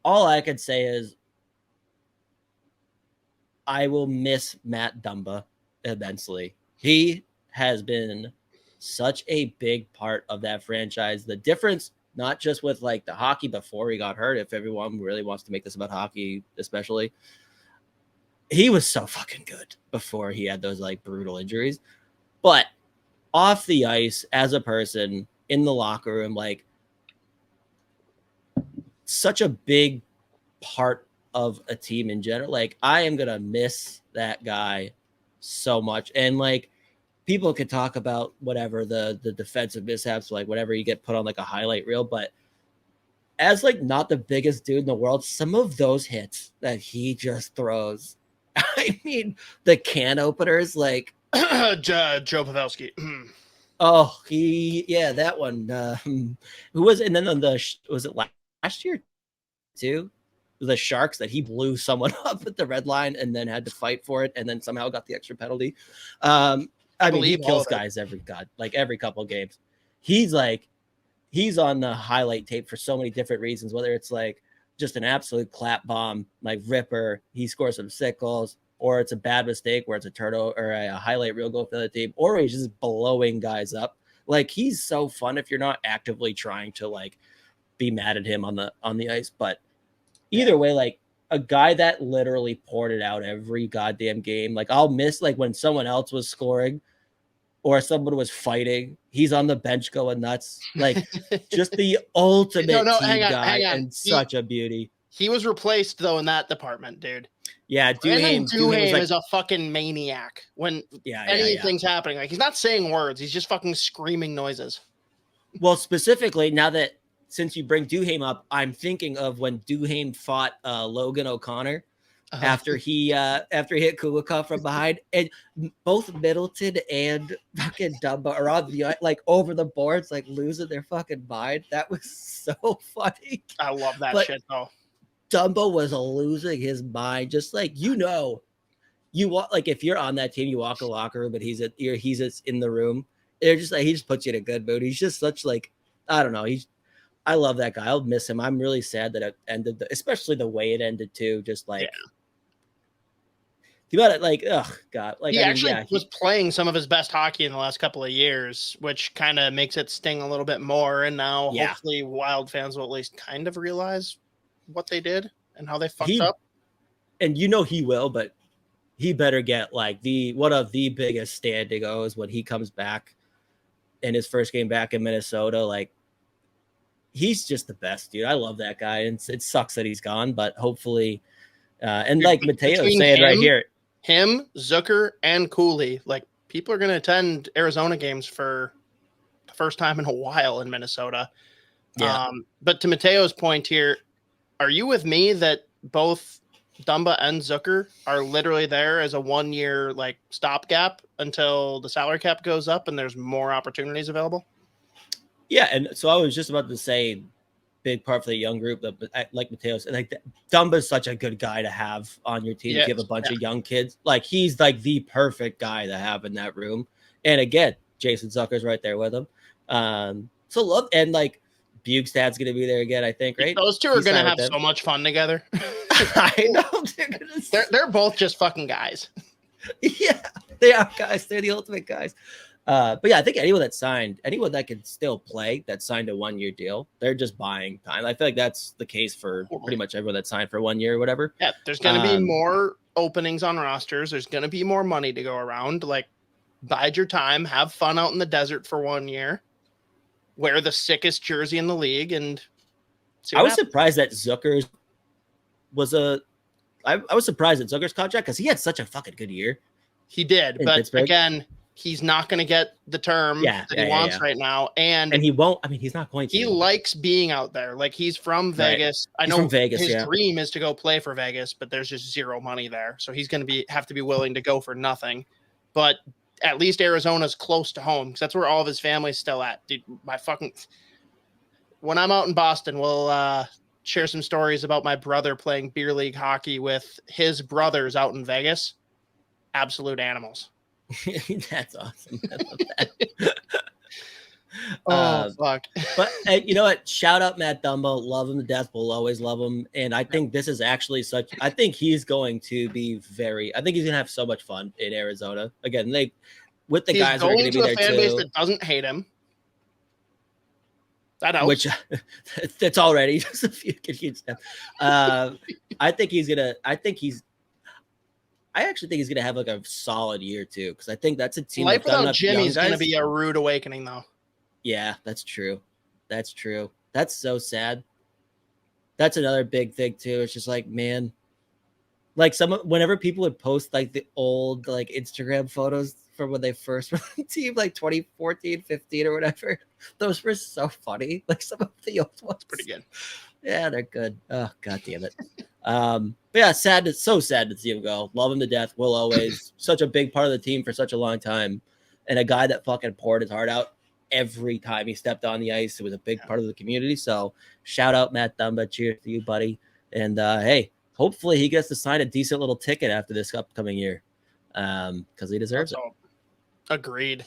all I could say is I will miss Matt Dumba immensely. He has been such a big part of that franchise. The difference, not just with like the hockey before he got hurt, if everyone really wants to make this about hockey, especially, he was so fucking good before he had those like brutal injuries. But off the ice, as a person in the locker room, like such a big part of a team in general. Like I am gonna miss that guy so much. And like people could talk about whatever the defensive mishaps, like whatever you get put on like a highlight reel, but as like not the biggest dude in the world, some of those hits that he just throws, I mean, the can openers, like Joe Pavelski. oh, that one. Who was it? And then on was it last year too? The Sharks that he blew someone up at the red line and then had to fight for it and then somehow got the extra penalty. I mean, he kills guys every couple of games. He's on the highlight tape for so many different reasons, whether it's like just an absolute clap bomb, like ripper, he scores some sick goals, or it's a bad mistake where it's a turtle or a highlight reel goal for the team, or he's just blowing guys up. Like he's so fun if you're not actively trying to like be mad at him on the ice. But either way, like a guy that literally poured it out every goddamn game. Like I'll miss like when someone else was scoring or someone was fighting, he's on the bench going nuts. Like just the ultimate team guy and such a beauty. He was replaced though in that department, dude. Yeah, Duhaime is a fucking maniac when anything's happening. Like he's not saying words, he's just fucking screaming noises. Well, specifically now that since you bring Duhaime up, I'm thinking of when Duhaime fought Logan O'Connor after he hit Kulikov from behind, and both Middleton and fucking Dumba are on the like over the boards, like losing their fucking mind. That was so funny. I love that shit though. Dumba was losing his mind, just like you walk like if you're on that team, you walk a locker room, but he's in the room. They're just like he just puts you in a good mood. He's just such like I don't know. I love that guy. I'll miss him. I'm really sad that it ended, especially the way it ended too. Just like, you got it. Like, oh God, like he was playing some of his best hockey in the last couple of years, which kind of makes it sting a little bit more. And now, hopefully, Wild fans will at least kind of realize what they did and how they fucked up. And he will, but he better get like one of the biggest standing O's when he comes back in his first game back in Minnesota. Like. He's just the best, dude. I love that guy. And it sucks that he's gone, but hopefully, and like Mateo saying right here, him, Zucker, and Cooley, like people are going to attend Arizona games for the first time in a while in Minnesota. Yeah. But to Mateo's point here, are you with me that both Dumba and Zucker are literally there as a 1 year like stopgap until the salary cap goes up and there's more opportunities available? Yeah, and so I was just about to say, big part for the young group, like Mateo said, like Dumba's such a good guy to have on your team. If you have a bunch of young kids, like he's like the perfect guy to have in that room. And again, Jason Zucker's right there with him. So love and like Bugstad's going to be there again, I think, right? Those two are going to have so much fun together. I know they're both just fucking guys. Yeah, they are guys. They're the ultimate guys. But yeah, I think anyone that can still play, that signed a 1 year deal, they're just buying time. I feel like that's the case for pretty much everyone that signed for 1 year or whatever. Yeah, there's going to be more openings on rosters. There's going to be more money to go around. Like, bide your time, have fun out in the desert for 1 year, wear the sickest jersey in the league, and see what happens. Surprised that Zucker's I was surprised at Zucker's contract because he had such a fucking good year. He did, but Pittsburgh. Again, he's not going to get the term that he wants right now. And he won't. I mean, he's not going to. He likes being out there. Like, he's from Vegas. I know his dream is to go play for Vegas, but there's just zero money there. So he's going to have to be willing to go for nothing. But at least Arizona's close to home because that's where all of his family's still at. Dude, when I'm out in Boston, we'll share some stories about my brother playing beer league hockey with his brothers out in Vegas. Absolute animals. That's awesome. I love that. Oh, fuck. But you know what? Shout out Matt Dumba. Love him to death. We'll always love him. And I think this is actually I think he's going to be I think he's going to have so much fun in Arizona. Again, with the guys who are going to be there too. Fan base that doesn't hate him. That helps. Which that's already just a few huge step. I actually think he's going to have like a solid year too. Because I think that's a team. Life without Jimmy's going to be a rude awakening though. Yeah, that's true. That's true. That's so sad. That's another big thing too. It's just like, man, like whenever people would post like the old like Instagram photos from when they first were on the team, like 2014, 15 or whatever, those were so funny. Like some of the old ones. Pretty good. Yeah, they're good. Oh, God damn it. But yeah, so sad to see him go. Love him to death. Will always. Such a big part of the team for such a long time. And a guy that fucking poured his heart out every time he stepped on the ice. It was a big part of the community. So shout out Matt Dumba. Cheers to you, buddy. And hey, hopefully he gets to sign a decent little ticket after this upcoming year. Because he deserves it. Agreed.